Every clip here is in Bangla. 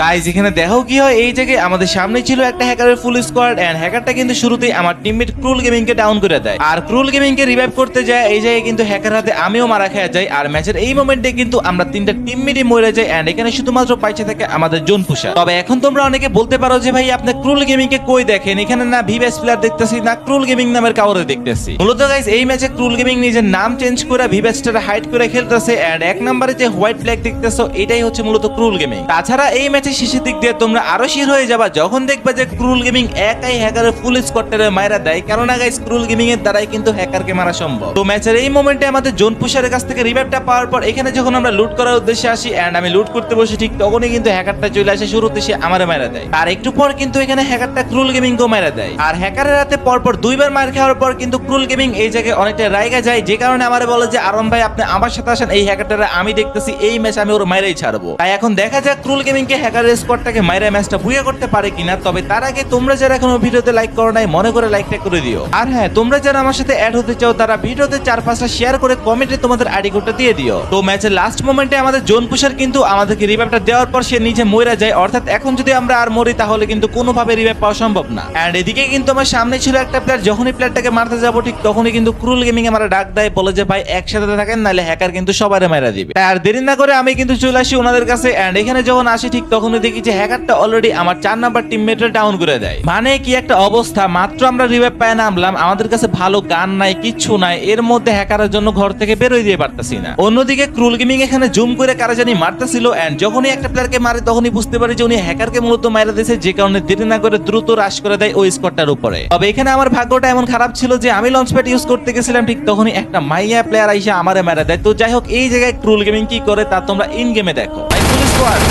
গাইস এখানে দেখো কি হয়, এই জায়গায় আমাদের সামনে ছিল একটা হ্যাকারের ফুল স্কোয়াড এন্ড হ্যাকারটা কিন্তু শুরুতেই আমার টিমমেট ক্রুল গেমিং কে ডাউন করে দেয়। আর ক্রুল গেমিং কে রিভাইভ করতে যায় এই জায়গায় কিন্তু হ্যাকার হাতে আমিও মারা খেয়ে যাই। আর ম্যাচের এই মোমেন্টে কিন্তু আমরা তিনটা টিমমেটই মরে যাই এন্ড এখানে শুধুমাত্র পাইছে থাকে আমাদের জোন পুশার। তবে এখন তোমরা অনেকে বলতে পারো যে ভাই আপনি ক্রুল গেমিং কে কই দেখেন, এখানে না ভিভেস প্লেয়ার দেখতেছি না ক্রুল গেমিং নামের কাউরে দেখতেছি। মূলত গাইস এই ম্যাচে ক্রুল গেমিং নিজের নাম চেঞ্জ করে ভিভেসটারে হাইড করে খেলতেছে এন্ড এক নম্বরে যে হোয়াইট ফ্ল্যাগ দেখতেছো এটাই হচ্ছে মূলত ক্রুল গেমিং। তাছাড়া এই ম্যাচের শেষের দিক দিয়ে তোমরা আরো শির হয়ে যাবা যখন দেখবা যে ক্রুল গেমিং একাই হ্যাকারের ফুল স্কোয়াডটারে মাইরা দেয়, কারণ গাইস ক্রুল গেমিং এর দ্বারাই কিন্তু হ্যাকারকে মারা সম্ভব। তো ম্যাচের এই মোমেন্টে আমাদের জোন পুশারের কাছ থেকে রিভাইভটা পাওয়ার পর এখানে যখন আমরা লুট করার উদ্দেশ্যে আসি এন্ড আমি লুট করতে বসি, ঠিক তখনই কিন্তু হ্যাকারটা চলে আসে, শুরুতে সে আমারে মারা দেয়। আর একটু পর কিন্তু এখানে হ্যাকারটা ক্রুল গেমিং কেও মারা দেয়। আর হ্যাকারের হাতে পরপর দুইবার মার খাওয়ার পর কিন্তু ক্রুল গেমিং এই জায়গায় অনেকটা রাইগা যায়, যে কারণে আমারে বলে যে আরন ভাই আপনি আমার সাথে আসেন, এই হ্যাকারটারে আমি দেখতেছি, এই ম্যাচ আমি ওর মাইরাই ছাড়বো। তাই এখন দেখা যাক ক্রুল গেমিং কে হ্যাকারের স্কোয়াডটাকে মাইরা ম্যাচটা বুইয়া করতে পারে কিনা। তবে তার আগে তোমরা যারা এখনো ভিডিওতে লাইক করো নাই মনে করে লাইকটা করে দিও। আর হ্যাঁ, তোমরা যারা আমার সাথে অ্যাড হতে চাও তারা ভিডিওতে 4-5টা শেয়ার করে কমেন্টে তোমাদের আইডি কোডটা দিয়ে দিও। তো ম্যাচের লাস্ট মোমেন্টে আমাদের জোন পুশার কিন্তু আমাদেরকে রিভাইভটা দেওয়ার পর সে নিচে মরে যায়, অর্থাৎ এখন যদি আমরা আর মরি তাহলে কিন্তু কোনোভাবে রিভাইভ পাওয়া সম্ভব না। এন্ড এদিকে কিন্তু আমার সামনে ছিল একটা প্লেয়ার, যখনই প্লেয়ারটাকে মারতে যাবো ঠিক তখনই কিন্তু ক্রুল গেমিং আমার ডাক দেয়, বলে যে ভাই একসাথে থাকেন নাহলে হ্যাকার কিন্তু সবারে মারা দিবে। আর দেরি না করে আমি কিন্তু চলে আসি ওনাদের কাছে এন্ড এখানে যখন আসি ঠিক তখনই দেখি যে হ্যাকারটা অলরেডি আমার 4 নাম্বার টিমমেটরে ডাউন করে দেয়। মানে কি একটা অবস্থা, মাত্র আমরা রিভাইভ পায় নামলাম, আমাদের কাছে ভালো গান নাই কিচ্ছু নাই, এর মধ্যে হ্যাকারের জন্য ঘর থেকে বেরোয় দিয়ে পারতাছি না। অন্যদিকে ক্রুল গেমিং এখানে জুম করে কারা জানি মারতেছিল এন্ড যখনই একটা প্লেয়ারকে মারে তখনই বুঝতে পারি যে উনি হ্যাকারকে মূলত মাইরা দিয়েছে, যে কারণে দেরি না করে দ্রুত রাশ করে দেয় ওই স্কোয়াডটার উপরে। তবে এখানে আমার ভাগ্যটা এমন খারাপ ছিল যে আমি লঞ্চ প্যাড ইউজ করতে গেছিলাম, ঠিক তখনই একটা মাইয়া প্লেয়ার আইসা আমারে মারা দেয়। তো যাই হোক, এই জায়গায় ক্রুল গেমিং কি করে তা তোমরা ইন গেমে দেখো। ভাই ফুল স্কোয়াড,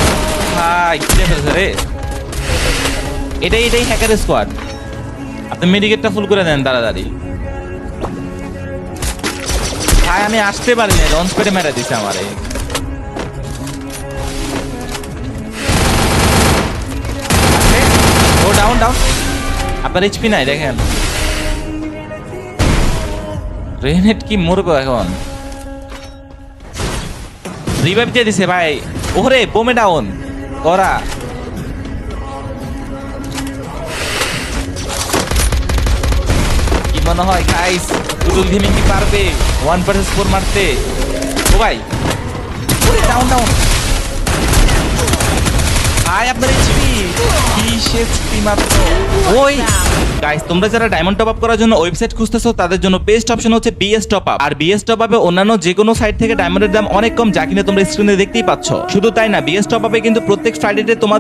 ভাই কি ফেলছে রে, এটাই হ্যাকার স্কোয়াড। আপনি মেডিকেটটা ফুল করে দেন তাড়াতাড়ি। ভাই আমি আসতে পারি না, লঞ্চ প্যাডে মেরা দিছে আমারে। ও ডাউন ডাউন, আপনার এইচপি নাই দেখেন। গ্রেনেড কি মরবো এখন, রিভাইভ দিয়ে দিছে ভাই। ওরে বোমে ডাউন ওরা। কি মনে হয় গাইস ক্রুল গেমিং কি পারবে 1 vs 4 মারতে? ও ভাই ওরে ডাউন ডাউন ভাই, আপনার এইচপি কি শেষটি মাত্র। ওই গাইস তোমরা যারা ডায়মন্ড টপ আপ করার জন্য ওয়েবসাইট খুঁজতেছো তাদের জন্য বেস্ট অপশন হচ্ছে বিএস টপ আপ। আর বিএস টপ আপে অন্যান্য যে কোনো সাইট থেকে ডায়মন্ডের দাম অনেক কম, যা কিনা তোমরা স্ক্রিনে দেখতেই পাচ্ছ। শুধু তাই না, বিএস টপ আপে কিন্তু প্রত্যেক ফ্রাইডেতে তোমার